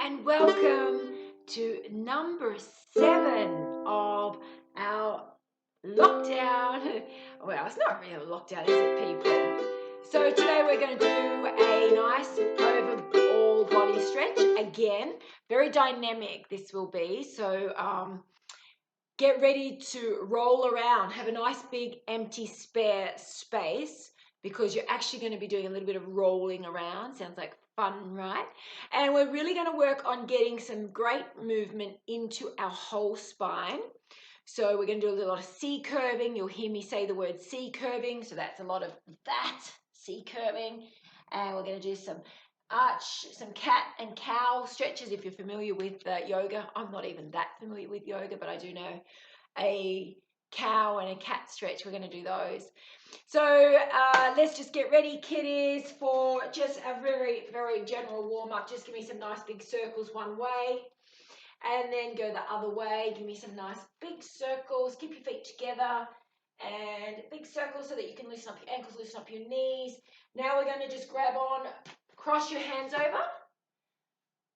and welcome to number 7 of our lockdown. Well, it's not really a lockdown, is it, people? So today we're going to do a nice overall body stretch. Again, very dynamic this will be. So get ready to roll around. Have a nice big empty spare space, because you're actually going to be doing a little bit of rolling around. Sounds like fun, right? And we're really going to work on getting some great movement into our whole spine. So we're going to do a lot of C curving. You'll hear me say the word C curving. So that's a lot of that, C curving. And we're going to do some arch, some cat and cow stretches if you're familiar with yoga. I'm not even that familiar with yoga, but I do know a cow and a cat stretch. We're going to do those. So let's just get ready, kiddies, for just a very, very general warm-up. Just give me some nice big circles one way, and then go the other way. Give me some nice big circles. Keep your feet together, and big circles so that you can loosen up your ankles, loosen up your knees. Now we're going to just grab on, cross your hands over.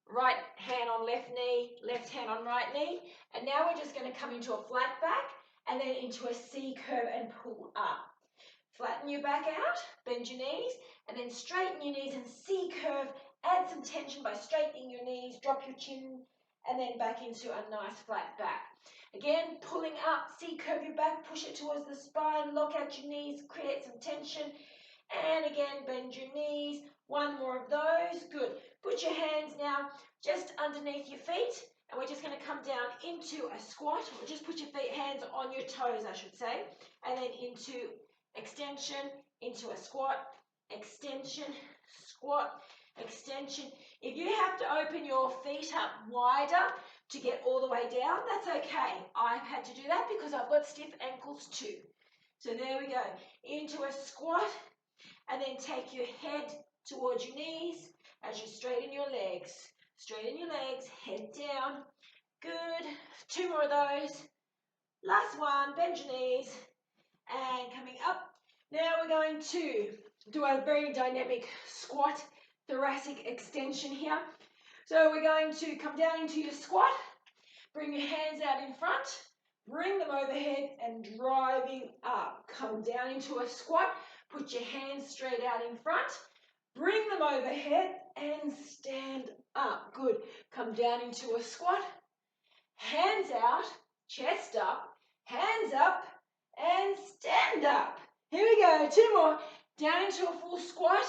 Right hand on left knee, left hand on right knee. And now we're just going to come into a flat back and then into a C curve and pull up. Flatten your back out, bend your knees, and then straighten your knees and C curve. Add some tension by straightening your knees, drop your chin, and then back into a nice flat back. Again, pulling up, C curve your back, push it towards the spine, lock out your knees, create some tension. And again, bend your knees. One more of those. Good. Put your hands now just underneath your feet, and we're just going to come down into a squat, or just put your hands on your toes, I should say, and then into extension, into a squat, extension, squat, extension. If you have to open your feet up wider to get all the way down, that's okay. I've had to do that because I've got stiff ankles too. So there we go. Into a squat, and then take your head towards your knees as you straighten your legs. Straighten your legs, head down. Good. 2 more of those. Last one, bend your knees. And coming up. Now we're going to do a very dynamic squat, thoracic extension here. So we're going to come down into your squat. Bring your hands out in front. Bring them overhead and driving up. Come down into a squat. Put your hands straight out in front. Bring them overhead and stand up. Good. Come down into a squat. Hands out, chest up, hands up, and stand up. Here we go. 2 more. Down into a full squat.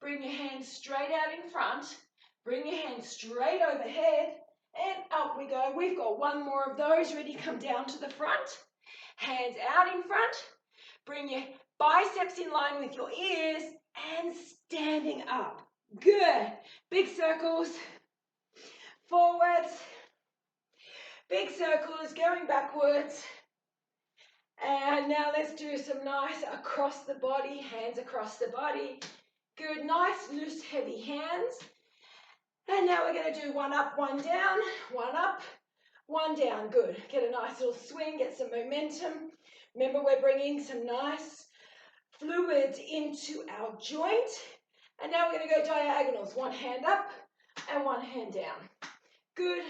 Bring your hands straight out in front. Bring your hands straight overhead. And up we go. We've got 1 more of those. Ready? Come down to the front. Hands out in front. Bring your biceps in line with your ears and standing up. Good. Big circles. Forwards. Big circles going backwards. And now let's do some nice across the body, hands across the body. Good, nice, loose, heavy hands. And now we're going to do 1 up, 1 down, 1 up, 1 down. Good. Get a nice little swing, get some momentum. Remember, we're bringing some nice fluids into our joint. And now we're going to go diagonals. 1 hand up and 1 hand down. Good.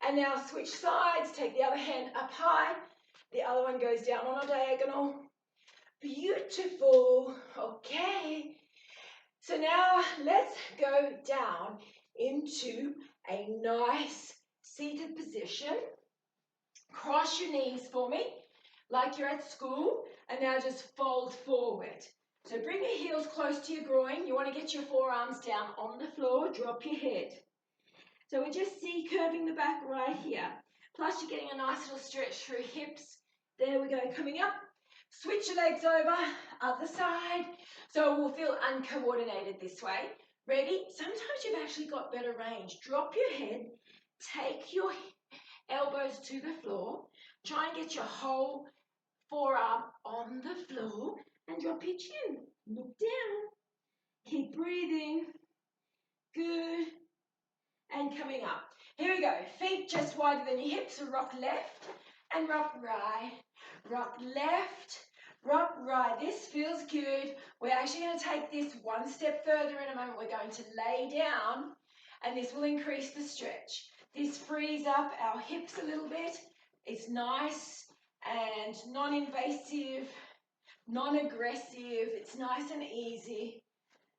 And now switch sides. Take the other hand up high. The other one goes down on a diagonal. Beautiful. Okay. So now let's go down into a nice seated position. Cross your knees for me, like you're at school. And now just fold forward. So bring your heels close to your groin. You want to get your forearms down on the floor. Drop your head. So we're just C-curving the back right here. Plus you're getting a nice little stretch through hips. There we go, coming up. Switch your legs over, other side. So we'll feel uncoordinated this way. Ready? Sometimes you've actually got better range. Drop your head, take your elbows to the floor. Try and get your whole forearm on the floor and drop your chin. Look down. Keep breathing. Good. And coming up. Here we go. Feet just wider than your hips. So rock left and rock right. Rock left, rock right. This feels good. We're actually going to take this 1 step further in a moment. We're going to lay down and this will increase the stretch. This frees up our hips a little bit. It's nice and non-invasive, non-aggressive. It's nice and easy.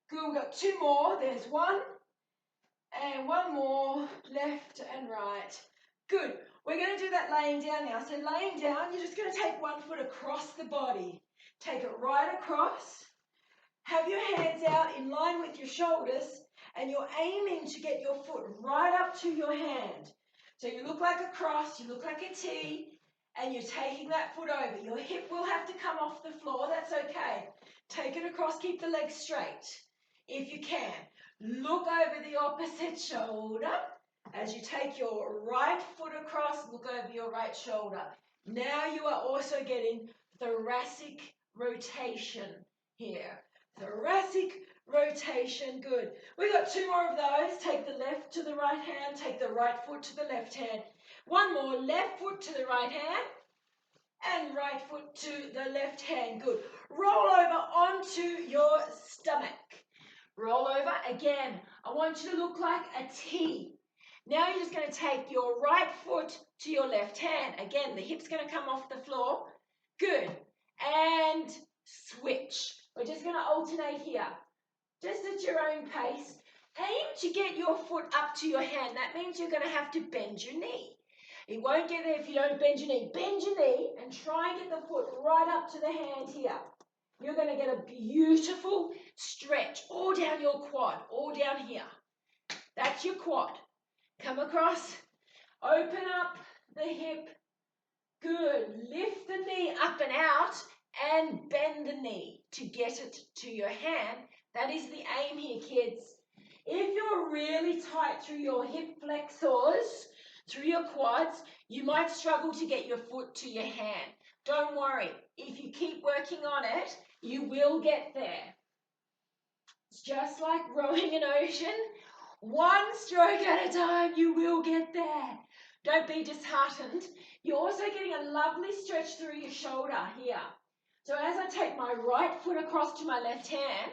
Good, we've got 2 more. There's 1 and 1 more, left and right. Good. We're going to do that laying down now. So laying down, you're just going to take 1 foot across the body. Take it right across. Have your hands out in line with your shoulders, and you're aiming to get your foot right up to your hand. So you look like a cross, you look like a T, and you're taking that foot over. Your hip will have to come off the floor. That's okay. Take it across. Keep the legs straight if you can. Look over the opposite shoulder. As you take your right foot across, look over your right shoulder. Now you are also getting thoracic rotation here. Thoracic rotation, good. We've got 2 more of those. Take the left to the right hand, take the right foot to the left hand. 1 more, left foot to the right hand, and right foot to the left hand, good. Roll over onto your stomach. Roll over, again, I want you to look like a T. Now you're just going to take your right foot to your left hand. Again, the hip's going to come off the floor. Good. And switch. We're just going to alternate here. Just at your own pace. Aim to get your foot up to your hand. That means you're going to have to bend your knee. It won't get there if you don't bend your knee. Bend your knee and try and get the foot right up to the hand here. You're going to get a beautiful stretch all down your quad, all down here. That's your quad. Come across, open up the hip. Good. Lift the knee up and out and bend the knee to get it to your hand. That is the aim here, kids. If you're really tight through your hip flexors, through your quads, you might struggle to get your foot to your hand. Don't worry. If you keep working on it, you will get there. It's just like rowing an ocean. 1 stroke at a time, you will get there. Don't be disheartened. You're also getting a lovely stretch through your shoulder here. So as I take my right foot across to my left hand,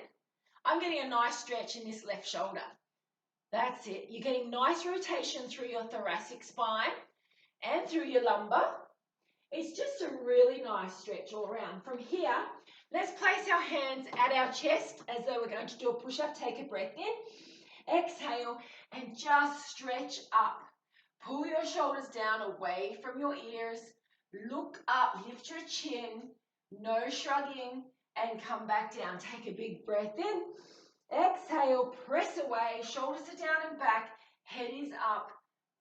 I'm getting a nice stretch in this left shoulder. That's it. You're getting nice rotation through your thoracic spine and through your lumbar. It's just a really nice stretch all around. From here, let's place our hands at our chest as though we're going to do a push-up. Take a breath in, exhale, and just stretch up. Pull your shoulders down away from your ears. Look up, lift your chin, no shrugging, and come back down. Take a big breath in. Exhale, press away, shoulders are down and back, head is up.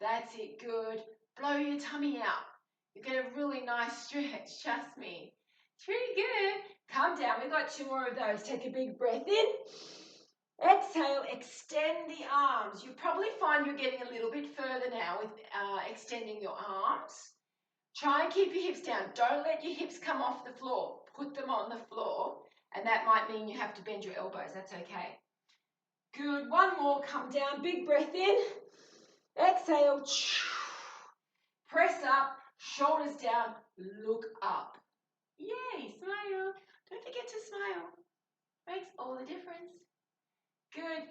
That's it, good. Blow your tummy out. You get a really nice stretch, trust me. It's pretty good. Come down, we've got 2 more of those. Take a big breath in. Exhale, extend the arms. You probably find you're getting a little bit further now with extending your arms. Try and keep your hips down. Don't let your hips come off the floor. Put them on the floor, and that might mean you have to bend your elbows. That's okay. Good. 1 more. Come down. Big breath in. Exhale. Press up. Shoulders down. Look up. Yay. Smile. Don't forget to smile. Makes all the difference. Good.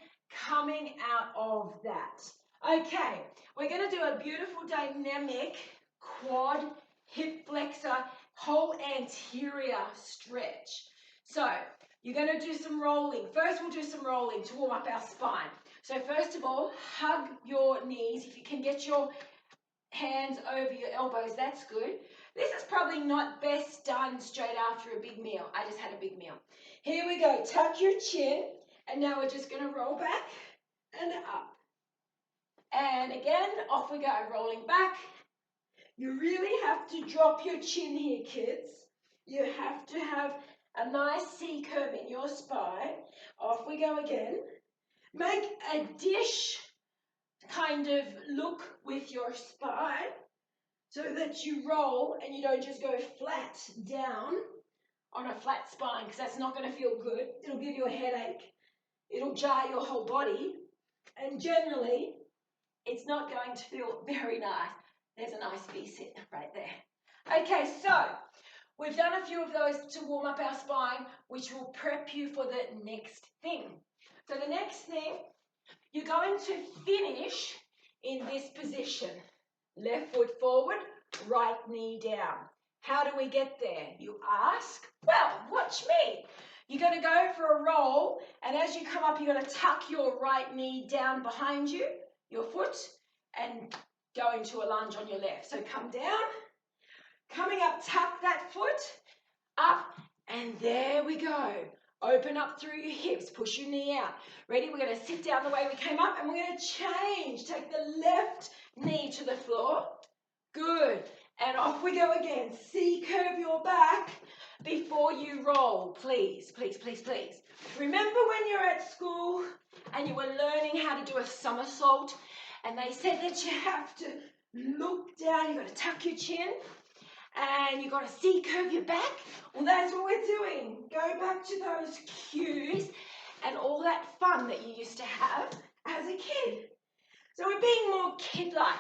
Coming out of that. Okay. We're going to do a beautiful dynamic quad hip flexor whole anterior stretch. So you're going to do some rolling. First, we'll do some rolling to warm up our spine. So first of all, hug your knees. If you can get your hands over your elbows, that's good. This is probably not best done straight after a big meal. I just had a big meal. Here we go. Tuck your chin, and now we're just going to roll back and up. And again, off we go, rolling back. You really have to drop your chin here, kids. You have to have a nice C curve in your spine. Off we go again. Make a dish kind of look with your spine so that you roll and you don't just go flat down on a flat spine, because that's not going to feel good. It'll give you a headache. It'll jar your whole body. And generally, it's not going to feel very nice. There's a nice V-sit right there. Okay, so we've done a few of those to warm up our spine, which will prep you for the next thing. So the next thing You're going to finish in this position. Left foot forward, right knee down. How do we get there? You ask? Well, watch me. You're going to go for a roll, and as you come up, you're going to tuck your right knee down behind you, your foot, and go into a lunge on your left. So come down, coming up, tuck that foot, up, and there we go. Open up through your hips, push your knee out. Ready? We're going to sit down the way we came up, and we're going to change. Take the left knee to the floor. Good. And off we go again. C-curve your back before you roll. Please, please, please, please. Remember when you're at school and you were learning how to do a somersault, and they said that you have to look down, you've got to tuck your chin, and you've got to C-curve your back? Well, that's what we're doing. Go back to those cues and all that fun that you used to have as a kid. So we're being more kid-like.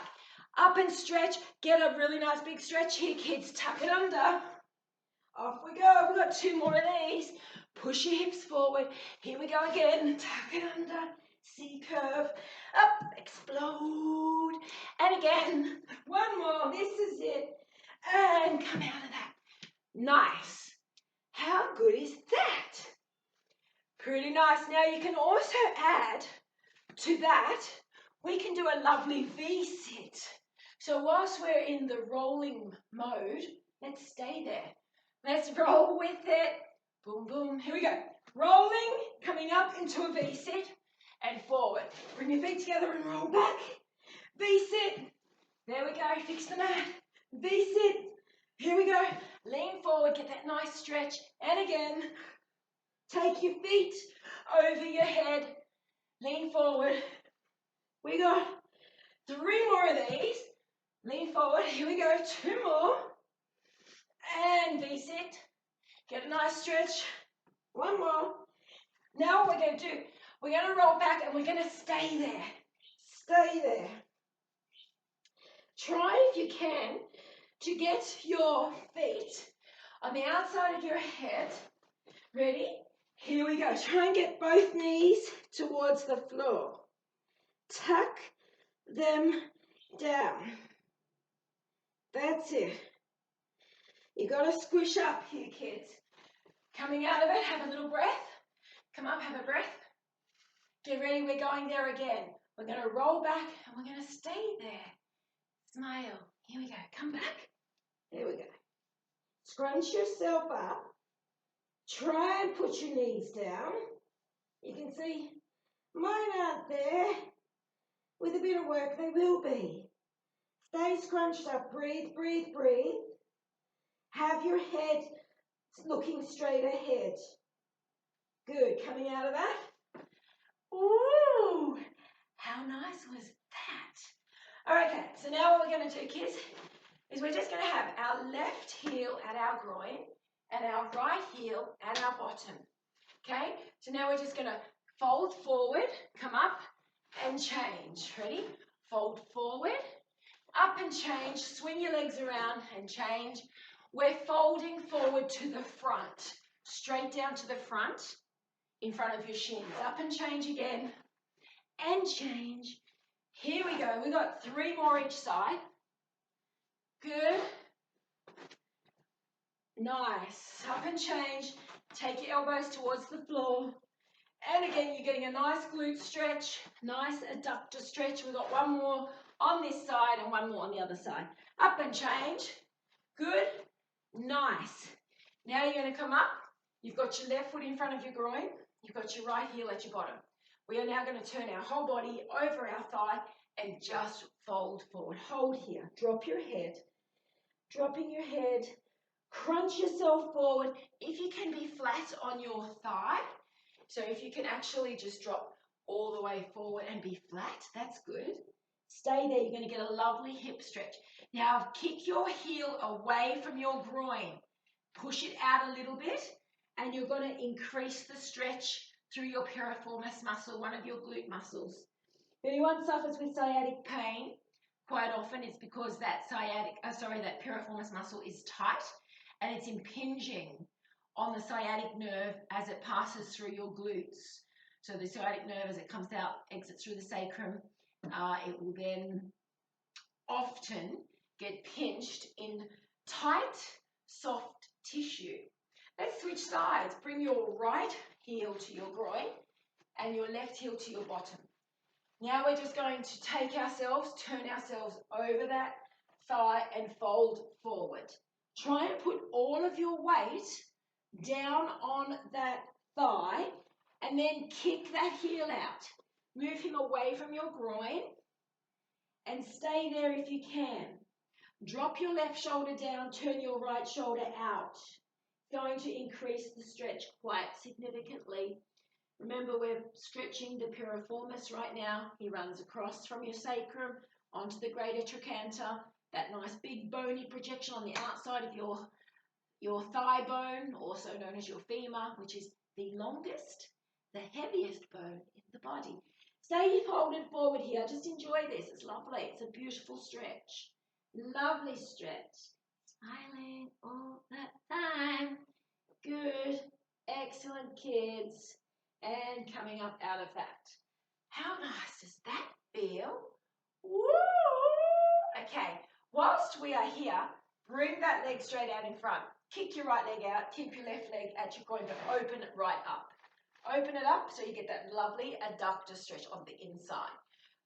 Up and stretch. Get a really nice big stretch here, kids. Tuck it under. Off we go. We've got 2 more of these. Push your hips forward. Here we go again. Tuck it under. C-curve. Up. Explode. And again. 1 more. This is it. And come out of that. Nice. How good is that? Pretty nice. Now you can also add to that, we can do a lovely V-sit. So whilst we're in the rolling mode, let's stay there. Let's roll with it. Boom, boom. Here we go. Rolling, coming up into a V-sit and forward. Bring your feet together and roll back. V-sit. There we go. Fix the mat. V-sit. Here we go. Lean forward. Get that nice stretch. And again, take your feet over your head. Lean forward. We got 3 more of these. Lean forward. Here we go. 2 more. And V-sit. Get a nice stretch. 1 more. Now what we're going to do, we're going to roll back and we're going to stay there. Stay there. Try, if you can, to get your feet on the outside of your head. Ready? Here we go. Try and get both knees towards the floor. Tuck them down. That's it. You got to squish up here, kids. Coming out of it, have a little breath. Come up, have a breath. Get ready, we're going there again. We're going to roll back and we're going to stay there. Smile. Here we go. Come back. There we go. Scrunch yourself up. Try and put your knees down. You can see mine aren't there. With a bit of work, they will be. Stay scrunched up. Breathe, breathe, breathe. Have your head looking straight ahead. Good. Coming out of that. Ooh, how nice was that? Okay, so now what we're going to do, kids, is we're just going to have our left heel at our groin and our right heel at our bottom. Okay, so now we're just going to fold forward, come up and change. Ready? Fold forward, up and change, swing your legs around and change. We're folding forward to the front, straight down to the front, in front of your shins. Up and change again, and change. Here we go. We've got 3 more each side. Good. Nice. Up and change. Take your elbows towards the floor. And again, you're getting a nice glute stretch, nice adductor stretch. We've got 1 more on this side and 1 more on the other side. Up and change. Good. Nice. Now you're going to come up. You've got your left foot in front of your groin. You've got your right heel at your bottom. We are now going to turn our whole body over our thigh and just fold forward. Hold here. Drop your head. Dropping your head. Crunch yourself forward. If you can be flat on your thigh, so if you can actually just drop all the way forward and be flat, that's good. Stay there. You're going to get a lovely hip stretch. Now kick your heel away from your groin. Push it out a little bit, and you're going to increase the stretch through your piriformis muscle, one of your glute muscles. If anyone suffers with sciatic pain, quite often it's because that that piriformis muscle is tight and it's impinging on the sciatic nerve as it passes through your glutes. So the sciatic nerve, as it comes out, exits through the sacrum, it will then often get pinched in tight, soft tissue. Let's switch sides. Bring your right heel to your groin and your left heel to your bottom. Now we're just going to take ourselves, turn ourselves over that thigh and fold forward. Try and put all of your weight down on that thigh and then kick that heel out. Move him away from your groin and stay there if you can. Drop your left shoulder down, turn your right shoulder out. Going to increase the stretch quite significantly. Remember, we're stretching the piriformis right now. He runs across from your sacrum onto the greater trochanter, that nice big bony projection on the outside of your thigh bone, also known as your femur, which is the longest, the heaviest bone in the body. Stay folded forward here. Just enjoy this. It's lovely. It's a beautiful stretch. Lovely stretch. Smiling all the time. Good. Excellent, kids. And coming up out of that. How nice does that feel? Woo! Okay. Whilst we are here, bring that leg straight out in front. Kick your right leg out. Keep your left leg at your groin, but open it right up. Open it up so you get that lovely adductor stretch on the inside.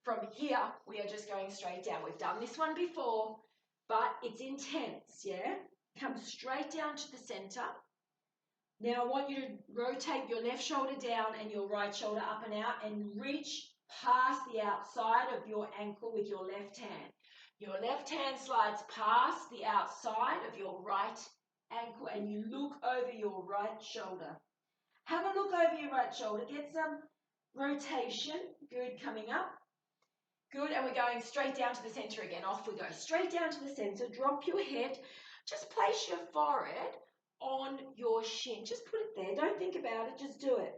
From here, we are just going straight down. We've done this one before, but it's intense, yeah? Come straight down to the center. Now I want you to rotate your left shoulder down and your right shoulder up and out and reach past the outside of your ankle with your left hand. Your left hand slides past the outside of your right ankle and you look over your right shoulder. Have a look over your right shoulder. Get some rotation. Good, coming up. Good, and we're going straight down to the center again. Off we go. Straight down to the center. Drop your head. Just place your forehead on your shin. Just put it there. Don't think about it. Just do it.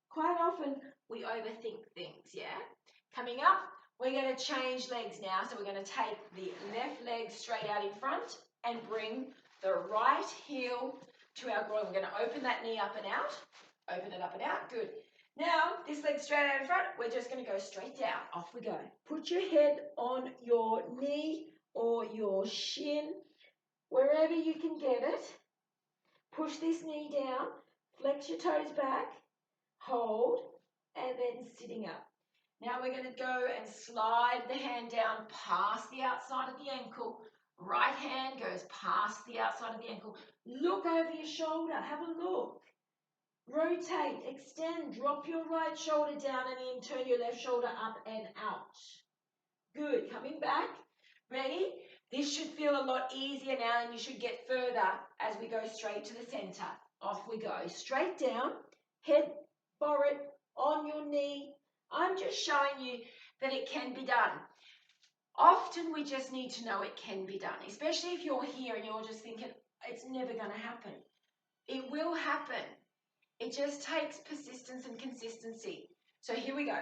Quite often we overthink things, yeah? Coming up, we're going to change legs now. So we're going to take the left leg straight out in front and bring the right heel to our groin. We're going to open that knee up and out. Open it up and out. Good. Now, this leg straight out in front, we're just going to go straight down. Off we go. Put your head on your knee or your shin, wherever you can get it. Push this knee down. Flex your toes back. Hold. And then sitting up. Now we're going to go and slide the hand down past the outside of the ankle. Right hand goes past the outside of the ankle. Look over your shoulder. Have a look. Rotate, extend, drop your right shoulder down and then turn your left shoulder up and out. Good. Coming back. Ready? This should feel a lot easier now and you should get further as we go straight to the center. Off we go. Straight down. Head forward on your knee. I'm just showing you that it can be done. Often we just need to know it can be done, especially if you're here and you're just thinking, it's never going to happen. It will happen. It just takes persistence and consistency. So here we go.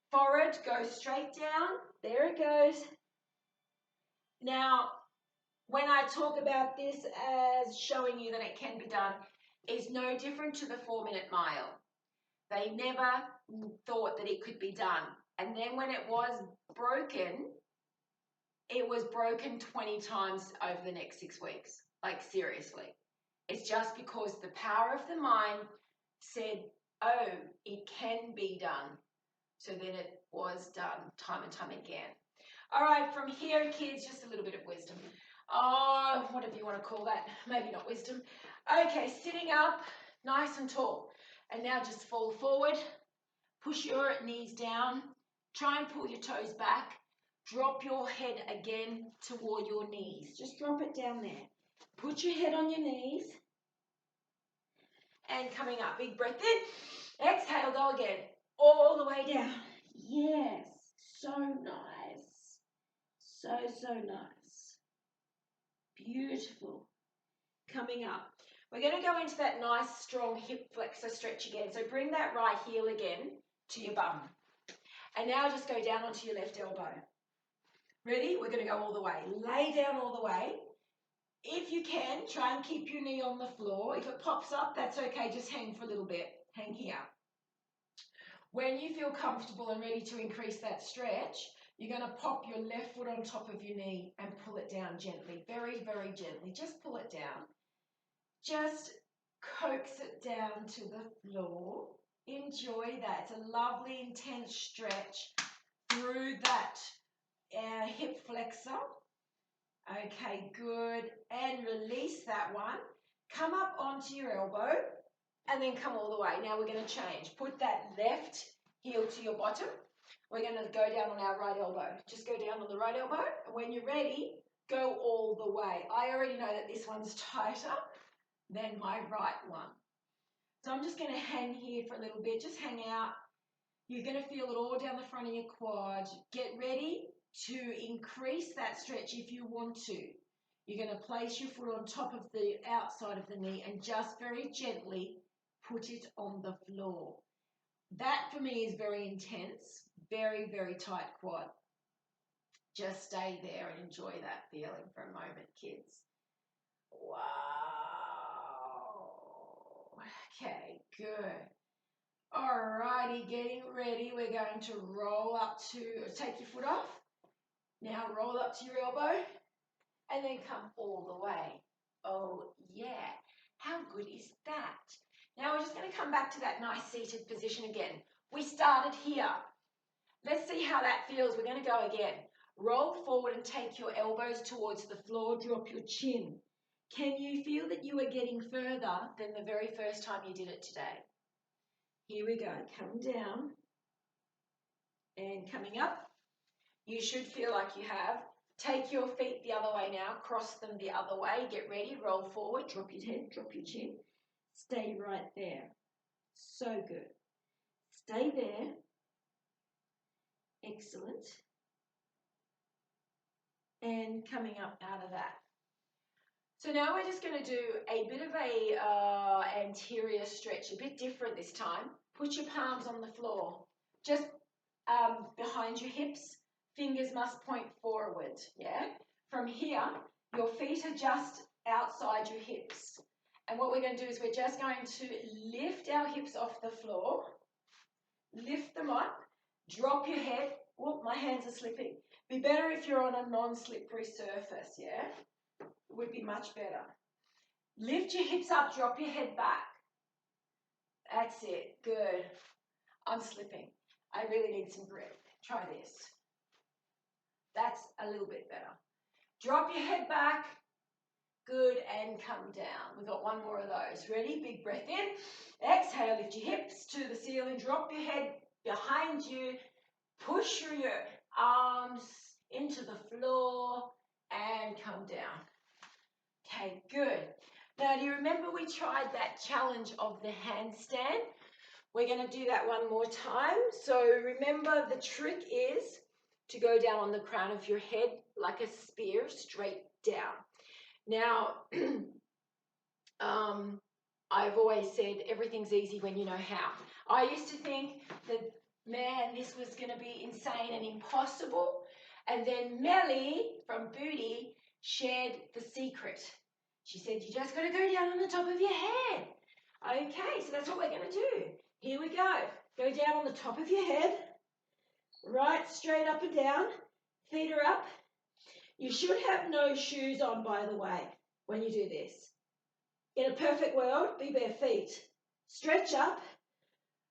Forward, go straight down. There it goes. Now, when I talk about this as showing you that it can be done, it's no different to the 4-minute mile. They never thought that it could be done. And then when it was broken 20 times over the next 6 weeks. Like, seriously. It's just because the power of the mind said, oh, it can be done. So then it was done time and time again. All right, from here, kids, just a little bit of wisdom. Oh, whatever you want to call that. Maybe not wisdom. Okay, sitting up, nice and tall. And now just fall forward. Push your knees down. Try and pull your toes back. Drop your head again toward your knees. Just drop it down there. Put your head on your knees. And coming up, big breath in. Exhale, go again. All the way down. Yes, so nice. So, so nice. Beautiful. Coming up. We're going to go into that nice, strong hip flexor stretch again. So bring that right heel again to your bum. And now just go down onto your left elbow. Ready? We're going to go all the way. Lay down all the way. If you can, try and keep your knee on the floor. If it pops up, that's okay. Just hang for a little bit. Hang here. When you feel comfortable and ready to increase that stretch, you're going to pop your left foot on top of your knee and pull it down gently, very, very gently. Just pull it down. Just coax it down to the floor. Enjoy that. It's a lovely, intense stretch through that hip flexor. Okay, good. And release that one. Come up onto your elbow and then come all the way. Now we're going to change. Put that left heel to your bottom. We're going to go down on our right elbow. Just go down on the right elbow. And when you're ready, go all the way. I already know that this one's tighter than my right one. So I'm just going to hang here for a little bit. Just hang out. You're going to feel it all down the front of your quad. Get ready to increase that stretch if you want to. You're going to place your foot on top of the outside of the knee and just very gently put it on the floor. That for me is very intense, very, very tight quad. Just stay there and enjoy that feeling for a moment, kids. Wow. Okay, good. Alrighty, getting ready. We're going to roll up to, take your foot off. Now roll up to your elbow and then come all the way. Oh yeah, how good is that? Now we're just going to come back to that nice seated position again. We started here. Let's see how that feels. We're going to go again. Roll forward and take your elbows towards the floor. Drop your chin. Can you feel that you are getting further than the very first time you did it today? Here we go. Come down and coming up. You should feel like you have. Take your feet the other way now. Cross them the other way. Get ready. Roll forward. Drop your head. Drop your chin. Stay right there. So good. Stay there. Excellent. And coming up out of that. So now we're just going to do a bit of a anterior stretch, a bit different this time. Put your palms on the floor, just behind your hips. Fingers must point forward, yeah? From here, your feet are just outside your hips. And what we're going to do is we're just going to lift our hips off the floor, lift them up, drop your head. Oh, my hands are slipping. Be better if you're on a non-slippery surface, yeah? It would be much better. Lift your hips up, drop your head back. That's it, good. I'm slipping. I really need some grip. Try this. That's a little bit better. Drop your head back. Good, and come down. We've got one more of those. Ready? Big breath in. Exhale, lift your hips to the ceiling. Drop your head behind you. Push through your arms into the floor and come down. Okay, good. Now, do you remember we tried that challenge of the handstand? We're going to do that one more time. So remember, the trick is to go down on the crown of your head like a spear, straight down. Now, I've always said everything's easy when you know how. I used to think that, man, this was going to be insane and impossible. And then Melly from Booty shared the secret. She said, you just got to go down on the top of your head. Okay, so that's what we're going to do. Here we go. Go down on the top of your head. Right, straight up and down. Feet are up. You should have no shoes on, by the way, when you do this. In a perfect world, be bare feet. Stretch up.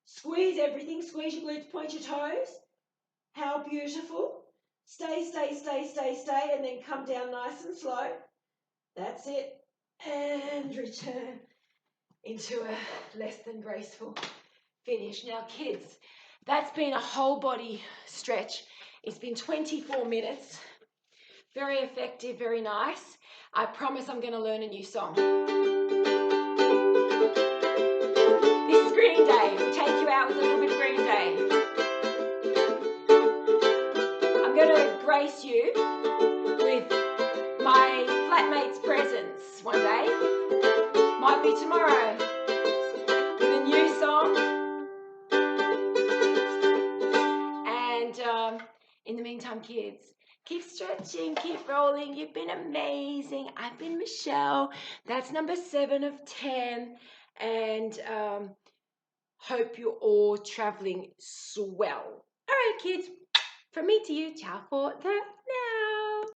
Squeeze everything. Squeeze your glutes, point your toes. How beautiful. Stay, stay, stay, stay, stay, and then come down nice and slow. That's it. And return into a less than graceful finish. Now, kids, that's been a whole body stretch. It's been 24 minutes. Very effective, very nice. I promise I'm going to learn a new song. This is Green Day. We take you out with a little bit of Green Day. I'm going to grace you with my flatmate's presence one day. Might be tomorrow. With a new song. And in the meantime, kids, keep stretching, keep rolling. You've been amazing. I've been Michelle. That's number 7 of 10. And Hope you're all traveling swell. All right, kids, from me to you, ciao for the